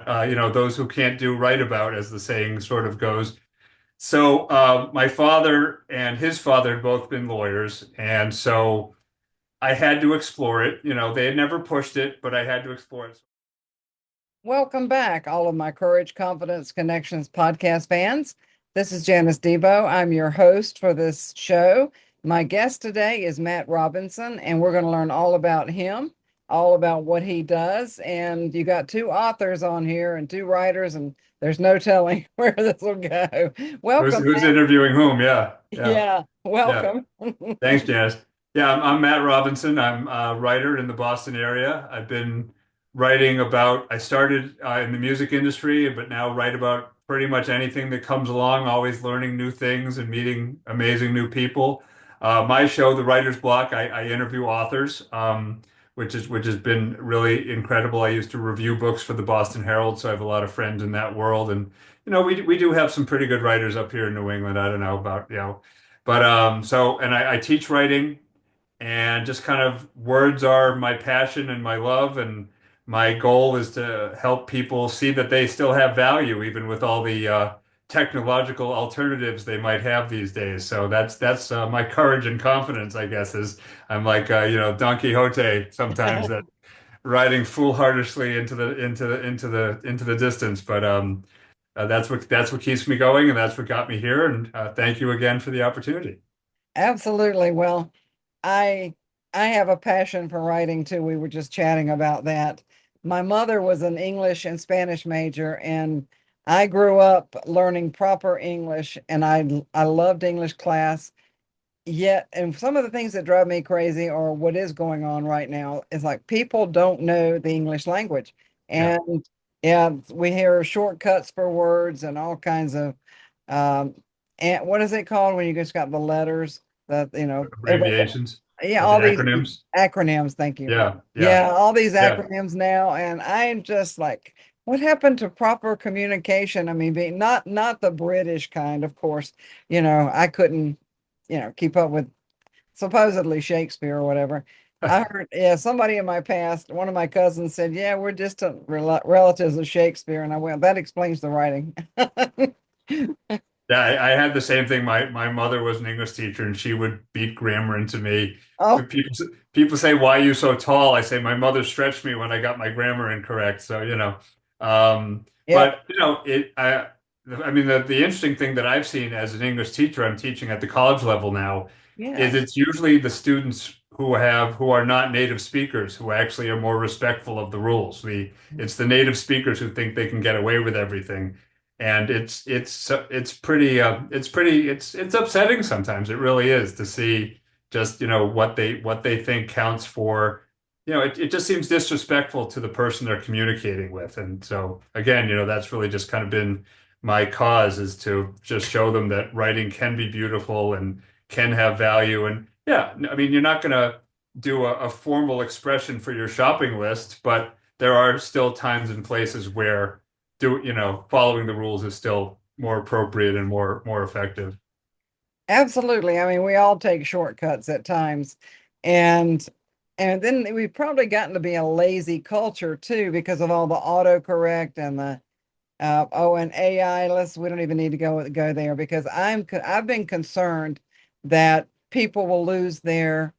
those who can't do write about, as the saying sort of goes. So my father and his father had both been lawyers, and so I had to explore it. They had never pushed it, but I had to explore it. Welcome back, all of my Courage, Confidence, Connections podcast fans. This is Janice Debo. I'm your host for this show. My guest today is Matt Robinson, and we're going to learn all about him, all about what he does. And you got two authors on here and two writers, and there's no telling where this will go. Who's Welcome, who's Matt. interviewing whom? Yeah, yeah, Yeah, yeah. welcome. Thanks, Janice. Yeah, I'm Matt Robinson. I'm a writer in the Boston area. I've been writing about, I started in the music industry, but now write about pretty much anything that comes along, always learning new things and meeting amazing new people. My show, The Writer's Block, I interview authors, which has been really incredible. I used to review books for the Boston Herald, so I have a lot of friends in that world. And, we do have some pretty good writers up here in New England. I don't know about, but and I teach writing, and just kind of words are my passion and my love, and my goal is to help people see that they still have value even with all the technological alternatives they might have these days. So that's my courage and confidence, I guess, is I'm like Don Quixote sometimes, that riding foolhardishly into the distance. But that's what keeps me going, and that's what got me here. And thank you again for the opportunity. Absolutely. Well, I I have a passion for writing too. We were just chatting about that. My mother was an English and Spanish major, and I grew up learning proper English, and I loved English class. Yet, and some of the things that drive me crazy, or what is going on right now, is like people don't know the English language. Yeah. And yeah, we hear shortcuts for words and all kinds of um and what is it called when you just got the letters that everybody, Abbreviations, yeah, the all these acronyms. acronyms, thank you. Yeah, yeah, Yeah, all these yeah. acronyms now, and I'm just like, what happened to proper communication? I mean, being not the British kind, of course. I couldn't, keep up with supposedly Shakespeare or whatever. I heard, yeah, somebody in my past, one of my cousins said, "Yeah, we're distant relatives of Shakespeare," and I went, "That explains the writing." Yeah, I had the same thing. My mother was an English teacher, and she would beat grammar into me. Oh, People say, "Why are you so tall?" I say, "My mother stretched me when I got my grammar incorrect." So, yep, but I mean, the interesting thing that I've seen as an English teacher, I'm teaching at the college level now, is yeah. it's usually the students who are not native speakers who actually are more respectful of the rules. It's the native speakers who think they can get away with everything. And it's upsetting sometimes. It really is, to see just what they think counts for. It just seems disrespectful to the person they're communicating with. And so again, that's really just kind of been my cause, is to just show them that writing can be beautiful and can have value. And yeah, I mean, you're not going to do a formal expression for your shopping list, but there are still times and places where following the rules is still more appropriate and more effective. Absolutely. I mean, we all take shortcuts at times. And and then we've probably gotten to be a lazy culture too because of all the autocorrect and the and AI. We don't even need to go there because I've been concerned that people will lose their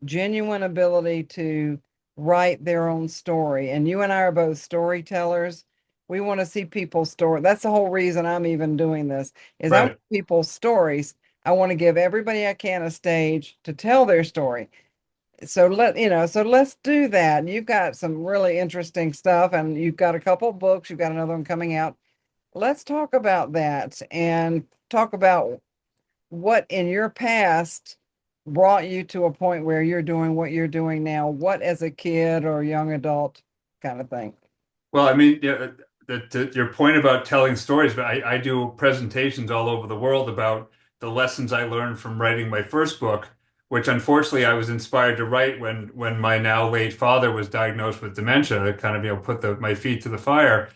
genuine ability to write their own story. And you and I are both storytellers. We want to see people's story. That's the whole reason I'm even doing this is I want Right. people's stories. I want to give everybody I can a stage to tell their story. So let's do that. And you've got some really interesting stuff, and you've got a couple books. You've got another one coming out. Let's talk about that and talk about what in your past brought you to a point where you're doing what you're doing now. What as a kid or young adult kind of thing. Well, I mean, yeah, your point about telling stories, but I do presentations all over the world about the lessons I learned from writing my first book, which unfortunately I was inspired to write when my now late father was diagnosed with dementia. It kind of, put my feet to the fire.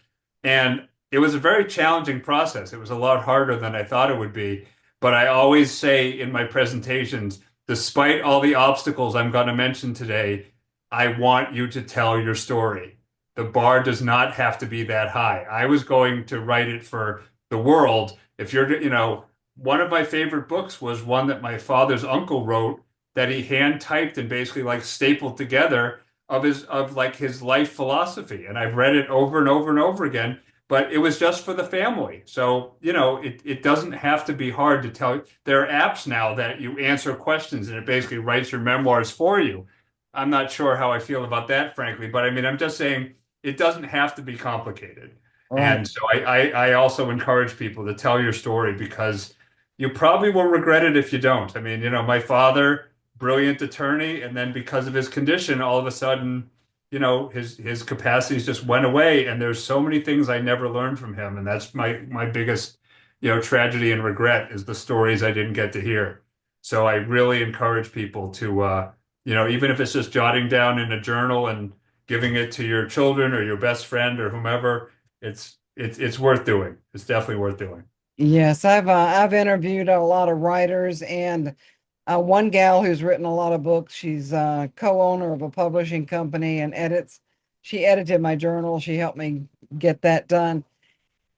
And it was a very challenging process. It was a lot harder than I thought it would be. But I always say in my presentations, despite all the obstacles I'm going to mention today, I want you to tell your story. the bar does not have to be that high. I was going to write it for the world. If you're, one of my favorite books was one that my father's uncle wrote that he hand typed and basically like stapled together of like his life philosophy. And I've read it over and over and over again, but it was just for the family. So, it doesn't have to be hard to tell. There are apps now that you answer questions and it basically writes your memoirs for you. I'm not sure how I feel about that, frankly, but I mean, I'm just saying it doesn't have to be complicated. Right. And so I also encourage people to tell your story because you probably will regret it if you don't. I mean, my father, brilliant attorney, and then because of his condition, all of a sudden, his capacities just went away. And there's so many things I never learned from him. And that's my biggest, tragedy and regret is the stories I didn't get to hear. So I really encourage people to even if it's just jotting down in a journal and giving it to your children or your best friend or whomever, it's worth doing. It's definitely worth doing. Yes, I've interviewed a lot of writers and one gal who's written a lot of books. She's co-owner of a publishing company and edits. She edited my journal. She helped me get that done.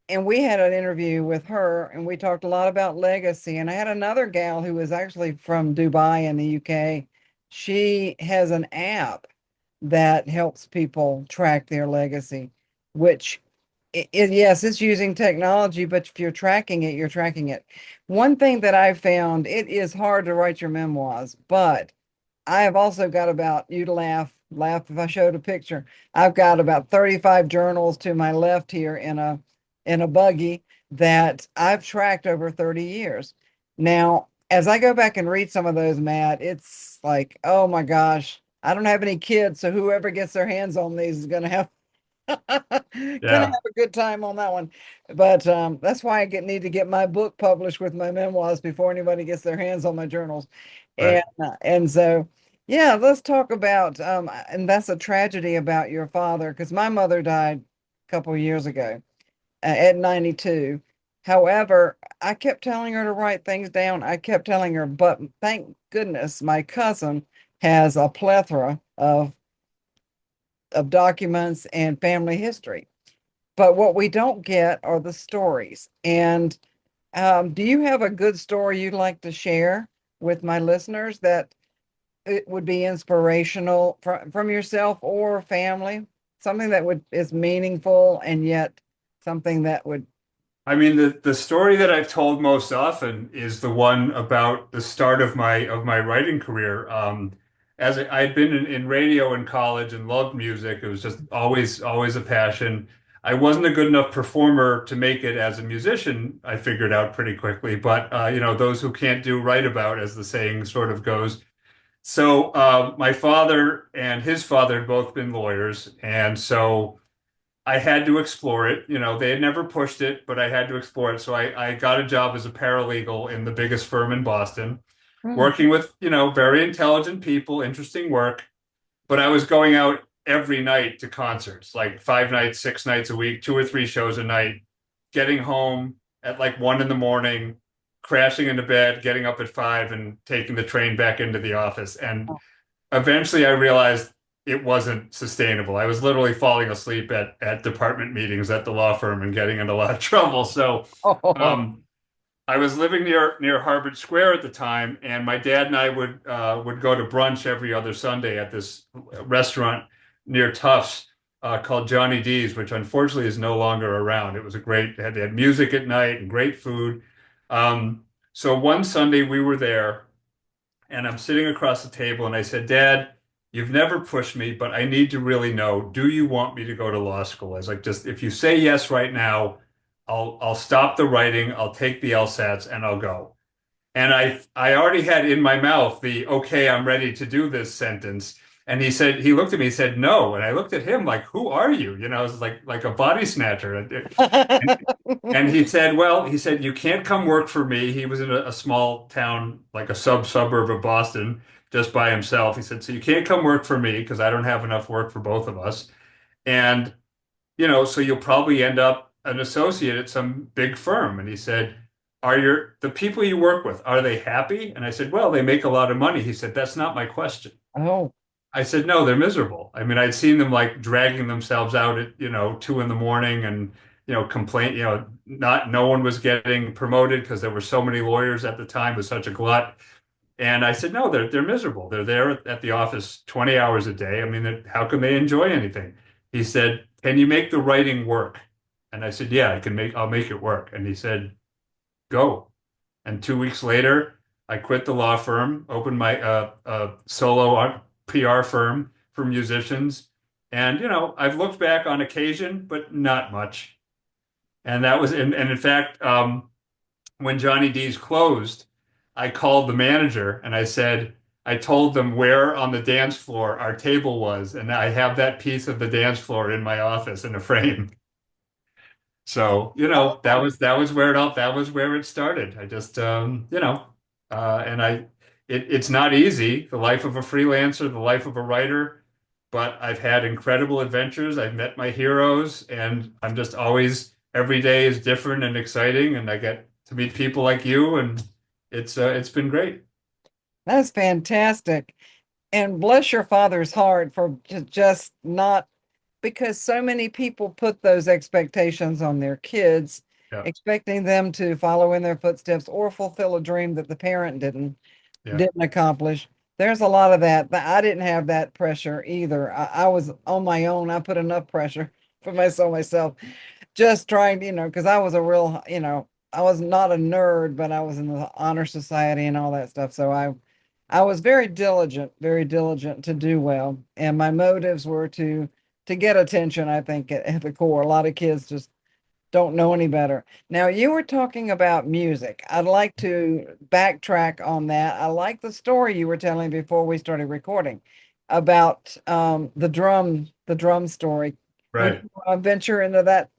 And we had an interview with her and we talked a lot about legacy. And I had another gal who was actually from Dubai in the UK. She has an app that helps people track their legacy, which yes, it's using technology, but if you're tracking it, you're tracking it. One thing that I found, it is hard to write your memoirs, but I have also got about, you'd laugh if I showed a picture. I've got about 35 journals to my left here in a buggy that I've tracked over 30 years. Now, as I go back and read some of those, Matt, it's like, oh my gosh, I don't have any kids, so whoever gets their hands on these is gonna have gonna Yeah, have a good time on that one. But that's why need to get my book published with my memoirs before anybody gets their hands on my journals. right. And so yeah, let's talk about and that's a tragedy about your father because my mother died a couple of years ago at 92. However, I kept telling her to write things down. I kept telling her, but thank goodness my cousin has a plethora of documents and family history. But what we don't get are the stories. And do you have a good story you'd like to share with my listeners that it would be inspirational from yourself or family? Something that would is meaningful and yet something that would, I mean, the story that I've told most often is the one about the start of my writing career. I'd been in radio in college and loved music. It was just always a passion. I wasn't a good enough performer to make it as a musician, I figured out pretty quickly. But those who can't do write about, as the saying sort of goes. So my father and his father had both been lawyers, and so I had to explore it. They had never pushed it, but I had to explore it. So I got a job as a paralegal in the biggest firm in Boston, hmm, working with, very intelligent people, interesting work. But I was going out every night to concerts, like 5 nights, 6 nights a week, 2 or 3 shows a night, getting home at like 1 in the morning, crashing into bed, getting up at 5 and taking the train back into the office. And eventually I realized it wasn't sustainable. I was literally falling asleep at department meetings at the law firm and getting into a lot of trouble. So oh, um, I was living near Harvard Square at the time, and my dad and I would go to brunch every other Sunday at this restaurant near Tufts called Johnny D's, which unfortunately is no longer around. It was a great, they had music at night and great food. So one Sunday we were there and I'm sitting across the table and I said, Dad, you've never pushed me, but I need to really know, do you want me to go to law school? I was like, just if you say yes right now, I'll stop the writing, I'll take the LSATs and I'll go. And I already had in my mouth the okay, I'm ready to do this sentence. And he looked at me, he said, no. And I looked at him like, who are you? It was like a body snatcher. And he said, well, he said, you can't come work for me. He was in a small town, like a suburb of Boston, just by himself. He said, so you can't come work for me because I don't have enough work for both of us. And, so you'll probably end up an associate at some big firm. And he said, the people you work with, are they happy? And I said, well, they make a lot of money. He said, that's not my question. oh, I said, no, they're miserable. I mean, I'd seen them like dragging themselves out at, 2 in the morning and, complain, no one was getting promoted because there were so many lawyers at the time. It was such a glut. And I said, no, they're miserable. They're there at the office 20 hours a day. I mean, how can they enjoy anything? He said, can you make the writing work? And I said, yeah, I'll make it work. And he said, go. And 2 weeks later, I quit the law firm, opened my solo PR firm for musicians. And, I've looked back on occasion, but not much. And and in fact, when Johnny D's closed, I called the manager and I told them where on the dance floor our table was. And I have that piece of the dance floor in my office in a frame. So, Oh, that was where it started. I just, and it's not easy, the life of a freelancer, the life of a writer, but I've had incredible adventures. I've met my heroes, and I'm just always, every day is different and exciting, and I get to meet people like you, and it's been great. that's fantastic. And bless your father's heart for just not, because so many people put those expectations on their kids, Yeah, expecting them to follow in their footsteps or fulfill a dream that the parent yeah, didn't accomplish. There's a lot of that. But I didn't have that pressure either. I was on my own. I put enough pressure for myself, just trying to, because I was a real, I was not a nerd, but I was in the honor society and all that stuff. So I was very diligent to do well. And my motives were to get attention, I think, at the core. A lot of kids just don't know any better. Now, you were talking about music. I'd like to backtrack on that. I like the story you were telling before we started recording about the drum story. Would right. you venture into that?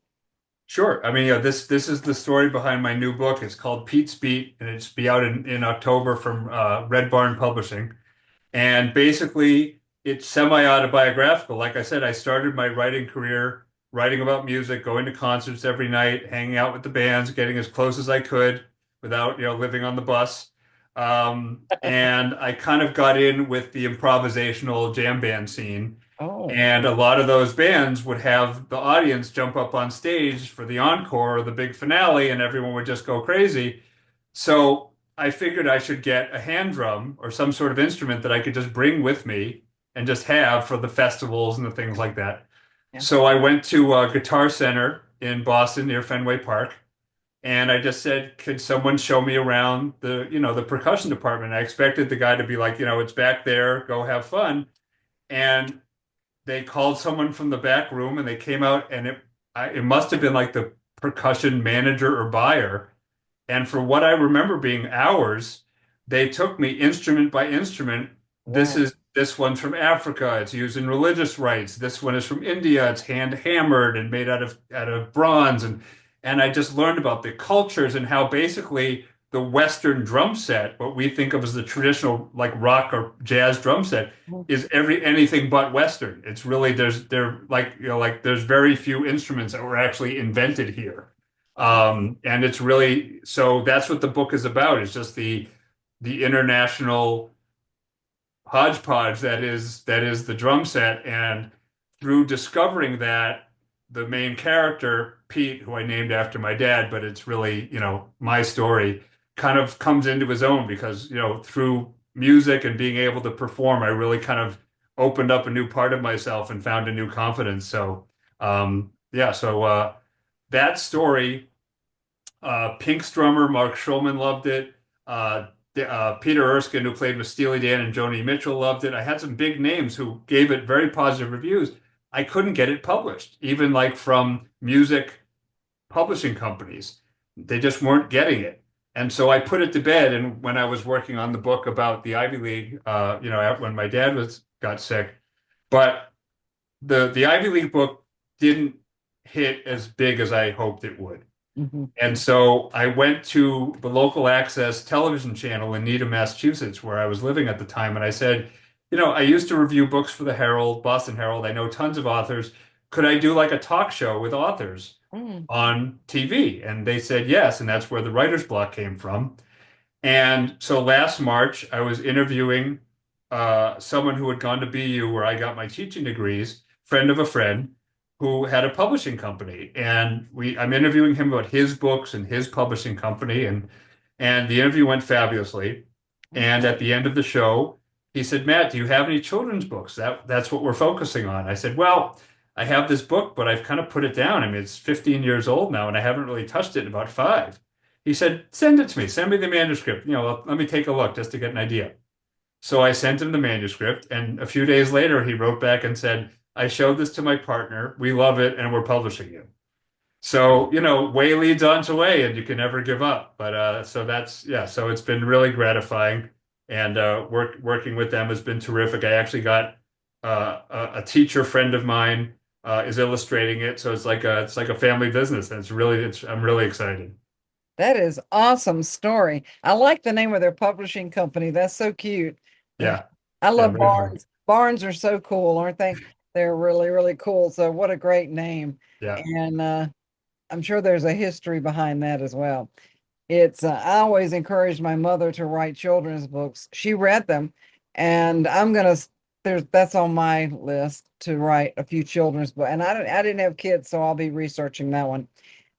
Sure. I mean, this is the story behind my new book. It's called Pete's Beat, and it's be out in October from Red Barn Publishing. And basically, it's semi-autobiographical. Like I said, I started my writing career writing about music, going to concerts every night, hanging out with the bands, getting as close as I could without, living on the bus. And I kind of got in with the improvisational jam band scene. Oh, And a lot of those bands would have the audience jump up on stage for the encore or the big finale, and everyone would just go crazy. So I figured I should get a hand drum or some sort of instrument that I could just bring with me and just have for the festivals and the things like that. yeah. So I went to Guitar Center in Boston near Fenway Park, and I just said, could someone show me around the percussion department? I expected the guy to be like, it's back there, go have fun. And they called someone from the back room and they came out and it must have been like the percussion manager or buyer. And for what I remember being hours, they took me instrument by instrument. Wow. This one's from Africa. It's used in religious rites. This one is from India. It's hand hammered and made out of bronze. And I just learned about the cultures and how basically the Western drum set, what we think of as the traditional like rock or jazz drum set, is anything but Western. It's really there's very few instruments that were actually invented here. And it's really so that's what the book is about. It's just the international hodgepodge that is the drum set. And through discovering that, the main character, Pete, who I named after my dad, but it's really, my story, kind of comes into his own because, through music and being able to perform, I really kind of opened up a new part of myself and found a new confidence. So, yeah, so that story. Pink's drummer Mark Schulman loved it. Peter Erskine, who played with Steely Dan and Joni Mitchell, loved it. I had some big names who gave it very positive reviews. I couldn't get it published, even like from music publishing companies. They just weren't getting it. And so I put it to bed. And when I was working on the book about the Ivy League, when my dad got sick, but the Ivy League book didn't hit as big as I hoped it would. Mhm. And so I went to the local access television channel in Needham, Massachusetts, where I was living at the time. And I said, I used to review books for the Herald, Boston Herald. I know tons of authors. Could I do like a talk show with authors Mm. on TV? And they said yes. And that's where the writer's block came from. And so last March, I was interviewing someone who had gone to BU where I got my teaching degrees, friend of a friend who had a publishing company. And I'm interviewing him about his books and his publishing company. And the interview went fabulously. And at the end of the show, he said, Matt, do you have any children's books? That's what we're focusing on. I said, well, I have this book, but I've kind of put it down. I mean, it's 15 years old now, and I haven't really touched it in about five. He said, send it to me. Send me the manuscript. Let me take a look just to get an idea. So I sent him the manuscript, and a few days later, he wrote back and said, I showed this to my partner. We love it, and we're publishing it. So, way leads on to way, and you can never give up. But so yeah, so it's been really gratifying, and working with them has been terrific. I actually got a teacher friend of mine is illustrating it, so it's like a family business, and I'm really excited. That is awesome story. I like the name of their publishing company. That's so cute. Yeah, I yeah, love very fun. barns. Barns are so cool, aren't they? They're really, really cool. So what a great name. Yeah. And I'm sure there's a history behind that as well. It's I always encouraged my mother to write children's books. She read them, and there's that's on my list to write a few children's books. And I didn't have kids, so I'll be researching that one.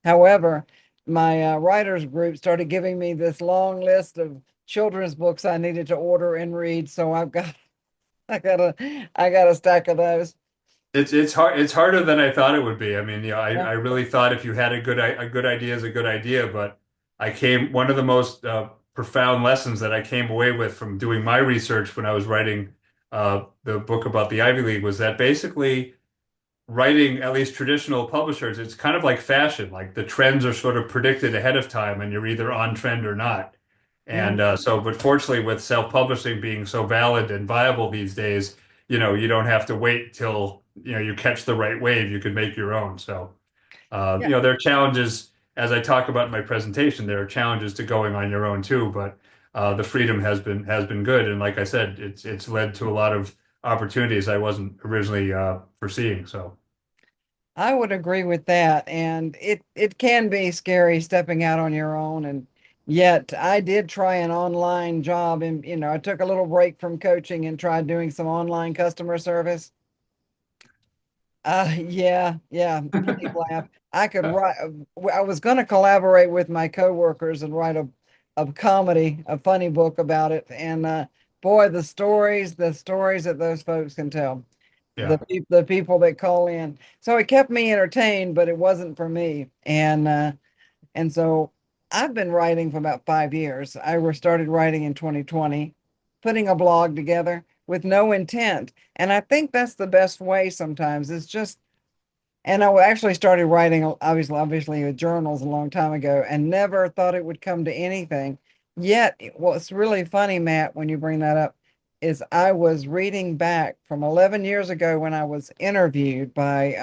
However, my writers group started giving me this long list of children's books I needed to order and read. So I got a stack of those. It's hard. It's harder than I thought it would be. I mean, Yeah. I really thought if you had a good idea is a good idea, but one of the most profound lessons that I came away with from doing my research when I was writing the book about the Ivy League was that basically writing, at least traditional publishers, it's kind of like fashion. Like the trends are sort of predicted ahead of time, and you're either on trend or not. Yeah. And but fortunately, with self-publishing being so valid and viable these days, you don't have to wait till you catch the right wave. You can make your own. So, Yeah. there are challenges, as I talk about in my presentation. There are challenges to going on your own too, but the freedom has been good. And like I said, it's led to a lot of opportunities I wasn't originally foreseeing. So. I would agree with that. And it can be scary stepping out on your own. And yet I did try an online job and I took a little break from coaching and tried doing some online customer service. Yeah, yeah. Please laugh. I could write. I was going to collaborate with my coworkers and write a comedy, a funny book about it. And boy, the stories that those folks can tell, Yeah. the people that call in. So it kept me entertained, but it wasn't for me. And so I've been writing for about 5 years. Started writing in 2020, putting a blog together with no intent. And I think that's the best way sometimes. It's just, and I actually started writing, obviously journals a long time ago and never thought it would come to anything. Yet, what's really funny, Matt, when you bring that up, is I was reading back from 11 years ago when I was interviewed by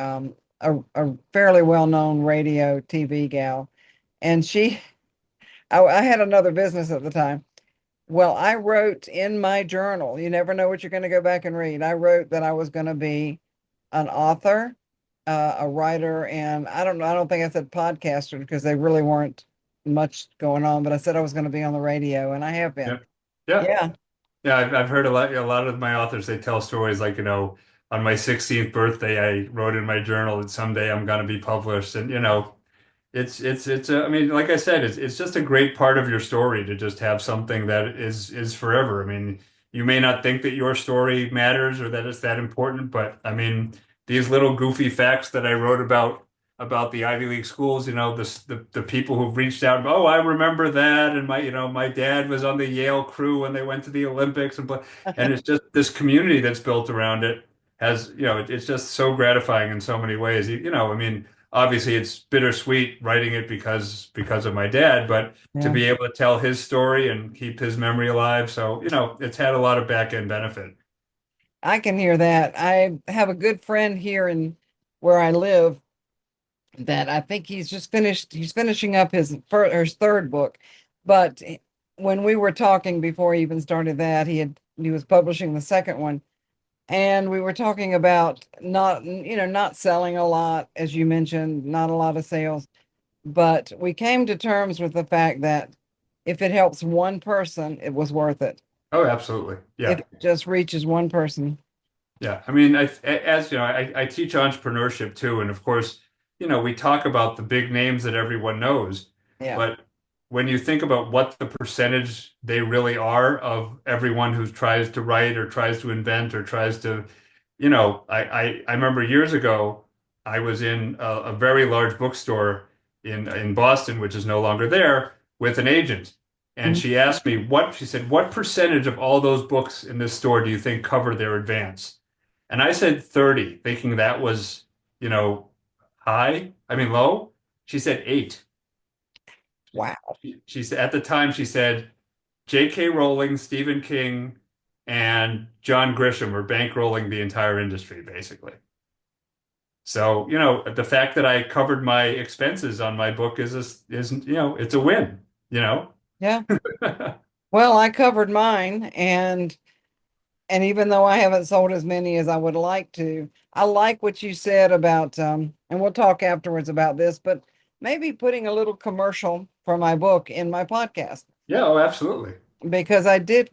a fairly well-known radio TV gal. And I had another business at the time. Well, I wrote in my journal, you never know what you're going to go back and read. I wrote that I was going to be an author, a writer, and I don't know, I don't think I said podcaster because they really weren't much going on, but I said I was going to be on the radio, and I have been. Yeah. Yeah. Yeah. Yeah, I've heard a lot of my authors, they tell stories like, on my 16th birthday, I wrote in my journal that someday I'm going to be published. And, I mean, like I said, it's just a great part of your story to just have something that is forever. I mean, you may not think that your story matters or that it's that important, but I mean, these little goofy facts that I wrote about the Ivy League schools, the people who've reached out, oh, I remember that, and my dad was on the Yale crew when they went to the Olympics, and it's just this community that's built around it has, it's just so gratifying in so many ways. I mean obviously it's bittersweet writing it because of my dad, but to Yeah. be able to tell his story and keep his memory alive. So, it's had a lot of back end benefit. I can hear that. I have a good friend here in where I live that I think he's finishing up his third book. But when we were talking before he even started that, he was publishing the second one. And we were talking about not selling a lot, as you mentioned, not a lot of sales. But we came to terms with the fact that if it helps one person, it was worth it. Oh, absolutely. if Yeah. it just reaches one person. Yeah, I mean, as you know, I teach entrepreneurship too, and of course, we talk about the big names that everyone knows, Yeah. but when you think about what the percentage they really are of everyone who tries to write or tries to invent or tries to, I remember years ago, I was in a very large bookstore in Boston, which is no longer there, with an agent. And Mhm. she asked me she said, what percentage of all those books in this store do you think cover their advance? And I said 30, thinking that was, you know, I mean low. She said 8. Wow. She said at the time she said J.K. Rowling, Stephen King, and John Grisham were bankrolling the entire industry, basically. So, the fact that I covered my expenses on my book it's a win, you know? Yeah. Well, I covered mine and even though I haven't sold as many as I would like to, I like what you said about and we'll talk afterwards about this, but maybe putting a little commercial for my book in my podcast Yeah, oh, absolutely. because I did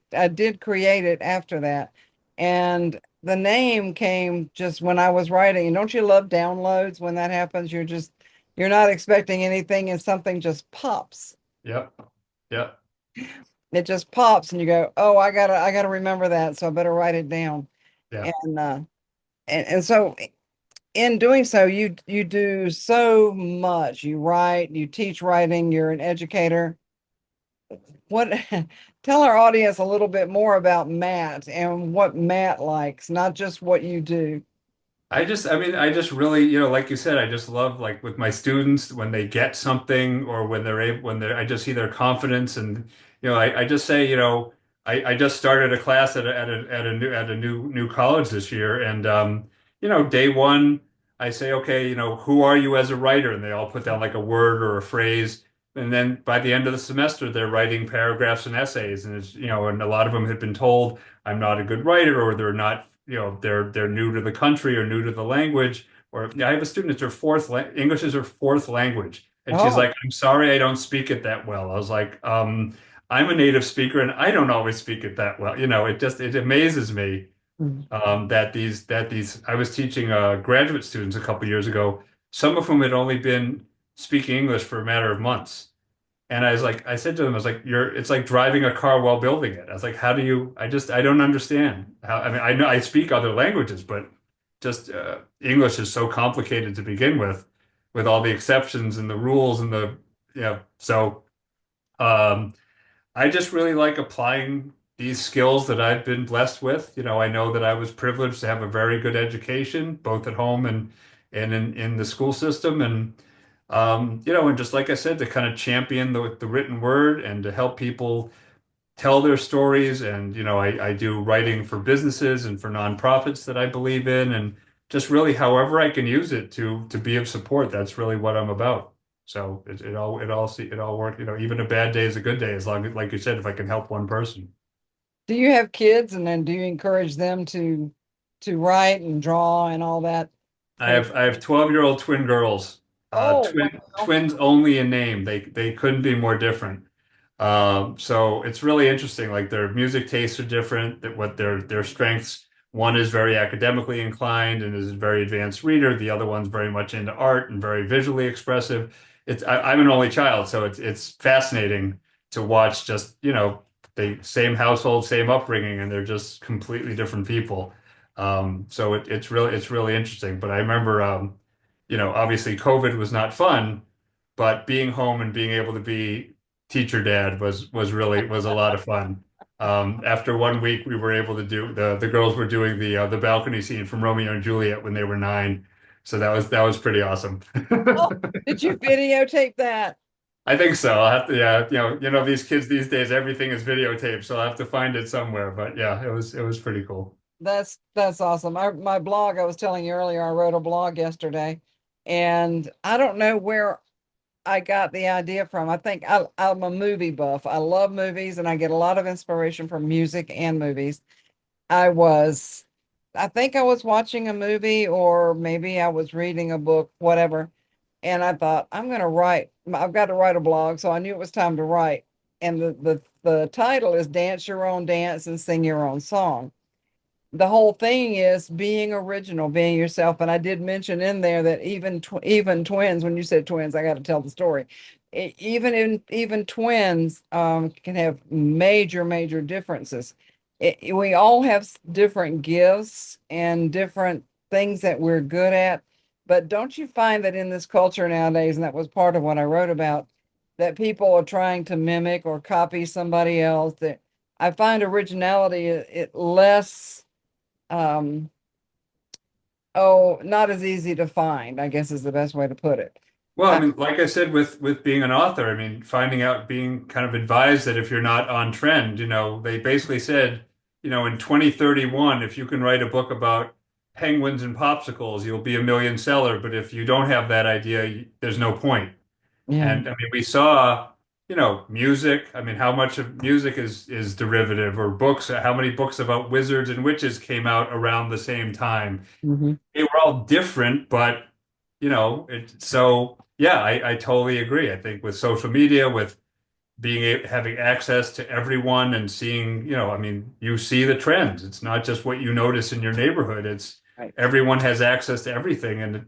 create it after that. And the name came just when I was writing. And don't you love downloads when that happens? You're not expecting anything and something just pops. Yep. Yep. It just pops and you go, "Oh, I gotta remember that, so I better write it down." Yeah. And and so in doing so, you do so much. You write, you teach writing, you're an educator. What tell our audience a little bit more about Matt and what Matt likes, not just what you do. I mean, I just really, like you said, I just love like with my students when they get something or I just see their confidence and, I just say, I just started a class at a new college this year and, day one, I say, okay, who are you as a writer? And they all put down like a word or a phrase. And then by the end of the semester, they're writing paragraphs and essays. And and a lot of them had been told, I'm not a good writer or they're not they're new to the country or new to the language or I have a student it's her English is her fourth language and she's Oh, like I'm sorry I don't speak it that well. I was like I'm a native speaker and I don't always speak it that well. It amazes me that these I was teaching graduate students a couple years ago, some of whom had only been speaking English for a matter of months. And I said to them, I was like, it's like driving a car while building it. I was like, how do you, I don't understand how, I mean, I know I speak other languages, but just English is so complicated to begin with all the exceptions and the rules and yeah. So, um, I just really like applying these skills that I've been blessed with. I know that I was privileged to have a very good education, both at home and in the school system. And just like I said, to kind of champion the written word and to help people tell their stories. And, I do writing for businesses and for nonprofits that I believe in, and just really however I can use it to be of support. That's really what I'm about. So it all worked. Even a bad day is a good day as long as, like you said, if I can help one person. do you have kids and then do you encourage them to write and draw and all that I for have I have 12-year-old twin girls, oh wow. twins only in name. They couldn't be more different. So it's really interesting. Like their music tastes are different. That what their strengths. One is very academically inclined and is a very advanced reader. The other one's very much into art and very visually expressive. I'm an only child, so it's fascinating to watch. Just the same household, same upbringing, and they're just completely different people. So it's really interesting. But I remember, obviously COVID was not fun, but being home and being able to be teacher dad was a lot of fun. After one week, we were able to do the girls were doing the balcony scene from Romeo and Juliet when they were 9, so that was pretty awesome. Oh, did you videotape that? I think so. I'll have to, yeah, these kids these days, everything is videotaped, so I'll have to find it somewhere. But yeah, it was pretty cool. That's awesome. My blog, I was telling you earlier, I wrote a blog yesterday, and I don't know where I got the idea from. I think I'm a movie buff. I love movies, and I get a lot of inspiration from music and movies. I was, I think I was watching a movie, or maybe I was reading a book, whatever. And I thought, I'm going to write, I've got to write a blog. So I knew it was time to write. and the title is Dance Your Own Dance and Sing Your Own Song. The whole thing is being original, being yourself. And I did mention in there that even twins, when you said twins, I got to tell the story. Even twins can have major differences. We all have different gifts and different things that we're good at. But don't you find that in this culture nowadays, and that was part of what I wrote about, that people are trying to mimic or copy somebody else? That I find originality it less um not as easy to find, I guess is the best way to put it. Well, I I, mean, like I said, with being an author, I mean, finding out, being kind of advised that if you're not on trend, they basically said, in 2031, if you can write a book about penguins and popsicles, you'll be a million seller. But if you don't have that idea, there's no point. yeah. And I mean, we saw, music. I mean, how much of music is derivative, or books? How many books about wizards and witches came out around the same time? Hmm. They were all different, but so yeah, I totally agree. I think with social media, with having access to everyone and seeing, I mean, you see the trends. It's not just what you notice in your neighborhood. It's Right. everyone has access to everything. And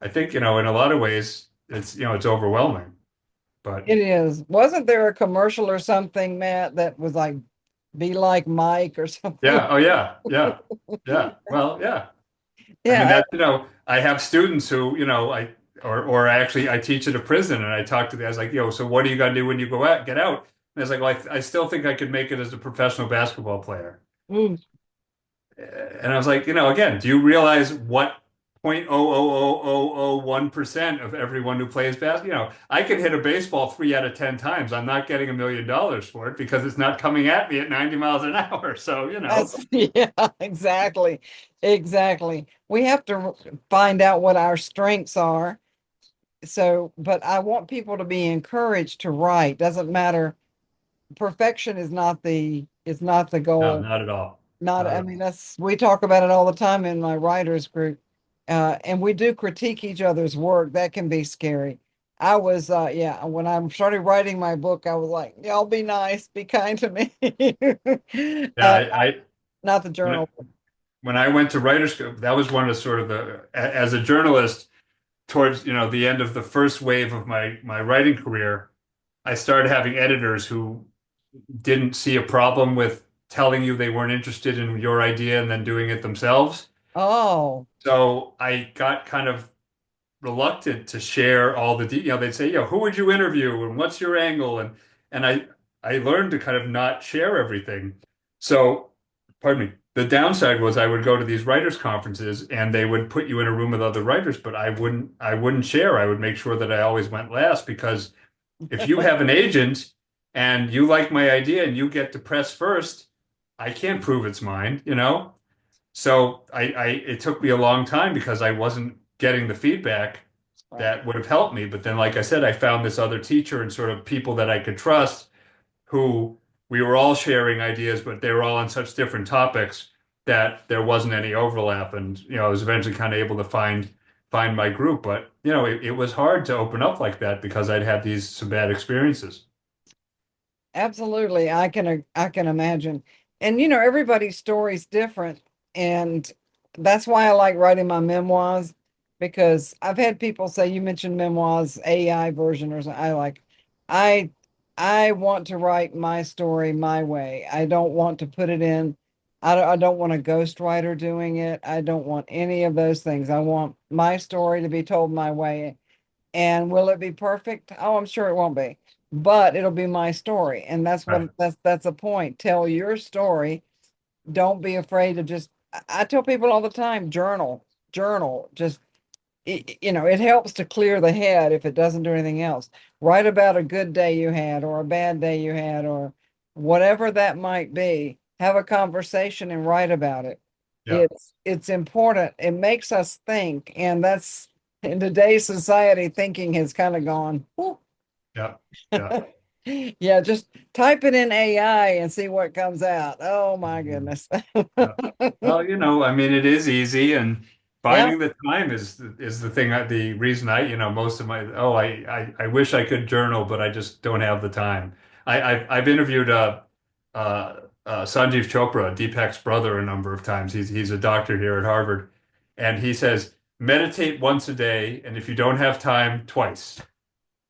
I think, in a lot of ways, it's overwhelming. But It is. Wasn't there a commercial or something, Matt, that was like be like Mike or something? yeah, oh yeah, yeah, yeah. Well, yeah. I mean, Yeah. that, I have students who, or actually I teach at a prison, and I talk to them. I was like, so what are you gonna do when you get out? And I was like, well, I still think I could make it as a professional basketball player. Mm, And I was like, again, do you realize what 0.00001% of everyone who plays basketball, I can hit a baseball 3 out of 10 times. I'm not getting $1 million for it because it's not coming at me at 90 miles an hour. So, that's yeah, exactly. Exactly. We have to find out what our strengths are. So, but I want people to be encouraged to write. Doesn't matter. Perfection is not the no, goal. not at all. Not, Not I at mean, all. we talk about it all the time in my writers group. And we do critique each other's work. That can be scary. Yeah, when I started writing my book, I was like, y'all be nice, be kind to me. Yeah, Uh, not the when journal. when I went to writer's school, that was one of sort of as a journalist, towards, the end of the first wave of my writing career, I started having editors who didn't see a problem with telling you they weren't interested in your idea and then doing it themselves. Oh, So I got kind of reluctant to share all the detail. They'd say, who would you interview and what's your angle? And I learned to kind of not share everything. So, pardon me. The downside was I would go to these writers' conferences and they would put you in a room with other writers, but I wouldn't share. I would make sure that I always went last, because if you have an agent and you like my idea and you get to press first, I can't prove it's mine. So it took me a long time because I wasn't getting the feedback right. that would have helped me. But then, like I said, I found this other teacher and sort of people that I could trust, who we were all sharing ideas, but they were all on such different topics that there wasn't any overlap. And, I was eventually kind of able to find my group. But, it was hard to open up like that because I'd had some bad experiences. Absolutely. I can imagine. And everybody's story is different. And that's why I like writing my memoirs, because I've had people say, you mentioned memoirs, AI version or something. I I want to write my story my way. I don't want to put it in. I don't want a ghostwriter doing it. I don't want any of those things. I want my story to be told my way. And will it be perfect? Oh, I'm sure it won't be, but it'll be my story. And that's what Right. that's a point. Tell your story. Don't be afraid to just, I tell people all the time, journal. Just, it helps to clear the head if it doesn't do anything else. Write about a good day you had or a bad day you had or whatever that might be. Have a conversation and write about it. Yeah. It's important. It makes us think, and that's in today's society, thinking has kind of gone. Whoop. Yeah. Yeah. Yeah, just type it in AI and see what comes out. Oh my Mhm. goodness. Yeah. Well, I mean, it is easy, and Yeah. finding the time is the thing. The reason most of my, I wish I could journal, but I just don't have the time. I've interviewed Sanjeev Chopra, Deepak's brother, a number of times. He's a doctor here at Harvard, and he says meditate once a day, and if you don't have time, twice.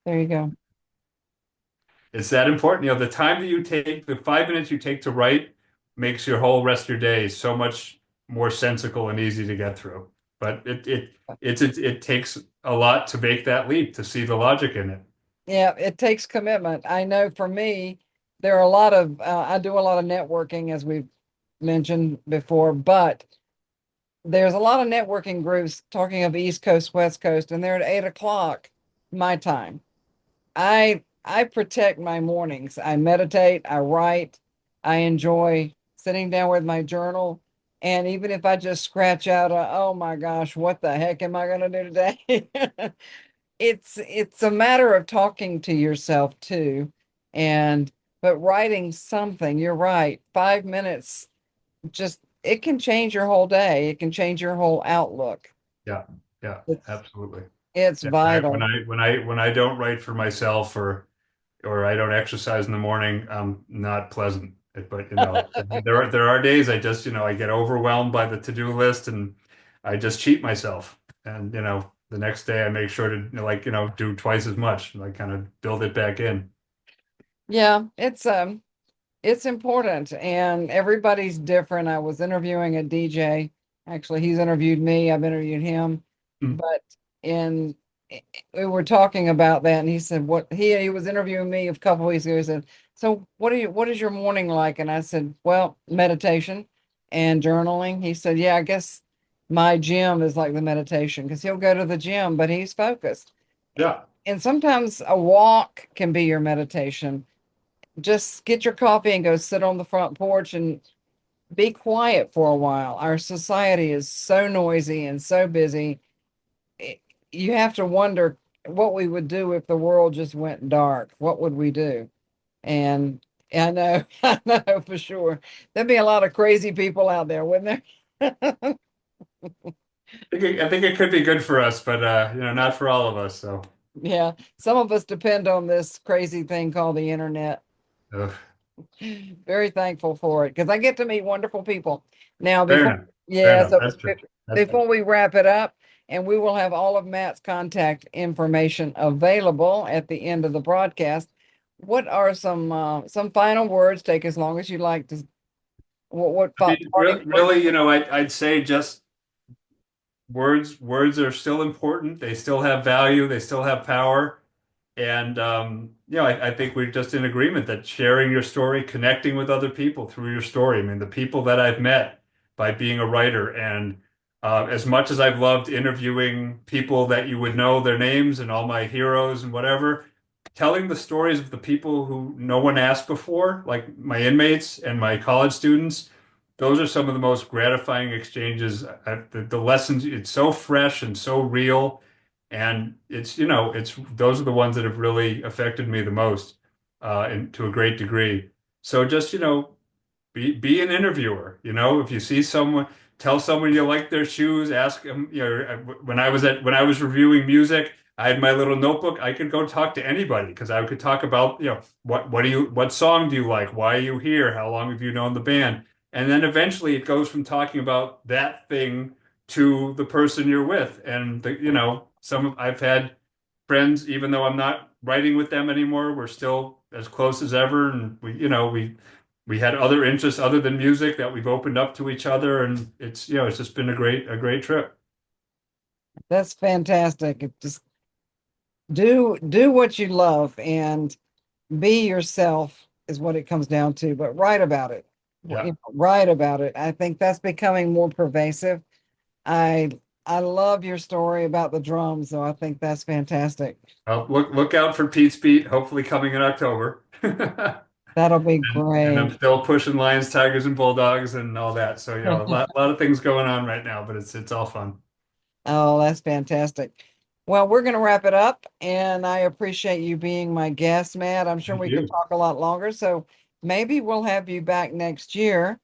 There you go. It's that important. The time that you take, the 5 minutes you take to write, makes your whole rest of your day so much more sensible and easy to get through. But it takes a lot to make that leap to see the logic in it. Yeah, it takes commitment. I know for me, there are a lot of, I do a lot of networking, as we've mentioned before, but there's a lot of networking groups talking of East Coast, West Coast, and they're at 8 o'clock my time. I protect my mornings. I meditate, I write, I enjoy sitting down with my journal. And even if I just scratch out, oh my gosh, what the heck am I going to do today? It's a matter of talking to yourself too. And but writing something, you're right. 5 minutes, just it can change your whole day. It can change your whole outlook. Yeah, yeah, It's absolutely. it's Yeah, when vital. I don't write for myself or I don't exercise in the morning, not pleasant. But there are days I just I get overwhelmed by the to-do list and I just cheat myself. And the next day I make sure to do twice as much, like kind of build it back in. Yeah, it's important and everybody's different. I was interviewing a DJ. Actually, he's interviewed me. I've interviewed him. Mm. But in we were talking about that and he said what he was interviewing me a couple weeks ago. He said, "So what is your morning like?" And I said, "Well, meditation and journaling." He said, "Yeah, I guess my gym is like the meditation because he'll go to the gym, but he's focused." Yeah. And sometimes a walk can be your meditation. Just get your coffee and go sit on the front porch and be quiet for a while. Our society is so noisy and so busy. It- you have to wonder what we would do if the world just went dark. What would we do? And I know, I know for sure. There'd be a lot of crazy people out there, wouldn't there? I think it could be good for us, but not for all of us. So, Yeah, some of us depend on this crazy thing called the internet. ugh. Very thankful for it because I get to meet wonderful people. Now, Fair before, enough. Fair yeah, enough. so That's true. That's true. before we wrap it up, and we will have all of Matt's contact information available at the end of the broadcast. What are some final words? Take as long as you like to. What I mean, parting words? really, I'd say just words are still important. They still have value. They still have power. And I think we're just in agreement that sharing your story, connecting with other people through your story. I mean, the people that I've met by being a writer, and as much as I've loved interviewing people that you would know their names and all my heroes and whatever, telling the stories of the people who no one asked before, like my inmates and my college students, those are some of the most gratifying exchanges. The lessons, it's so fresh and so real. And it's those are the ones that have really affected me the most, and to a great degree. So just, be an interviewer. If you see someone, tell someone you like their shoes, ask them, when I was reviewing music, I had my little notebook. I could go talk to anybody because I could talk about, what song do you like? Why are you here? How long have you known the band? And then eventually it goes from talking about that thing to the person you're with. And I've had friends, even though I'm not writing with them anymore, we're still as close as ever. And we had other interests other than music that we've opened up to each other, and it's just been a great trip. That's fantastic. Just do what you love and be yourself is what it comes down to. But write about it. Yeah. Write about it. I think that's becoming more pervasive. I I love your story about the drums, so I think that's fantastic. Look out for Pete's Beat, hopefully coming in October. That'll be And I'm great. still pushing Lions, Tigers, and Bulldogs and all that. So a lot of things going on right now, but it's all fun. Oh, that's fantastic. Well, we're going to wrap it up, and I appreciate you being my guest, Matt. I'm sure Thank we could you. talk a lot longer, so maybe we'll have you back next year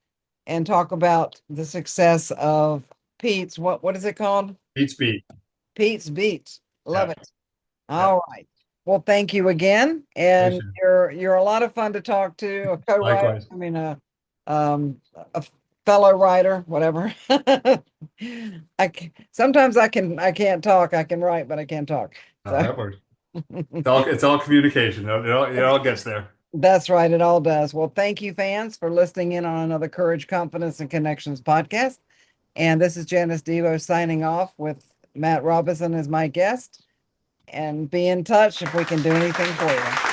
and talk about the success of Pete's. What is it called? Pete's Beat. Pete's Beats. Love Yeah. it. Yeah. All right. Well, thank you again. And Appreciate it. you're a lot of fun to talk to, a co-writer, Likewise. I mean a fellow writer, whatever. Sometimes I can't talk. I can write, but I can't talk. So That works. It's all communication. It all gets there. that's right, it all does. Well, thank you, fans, for listening in on another Courage, Confidence, and Connections podcast. And this is Janice Devo signing off with Matt Robinson as my guest. And be in touch if we can do anything for you.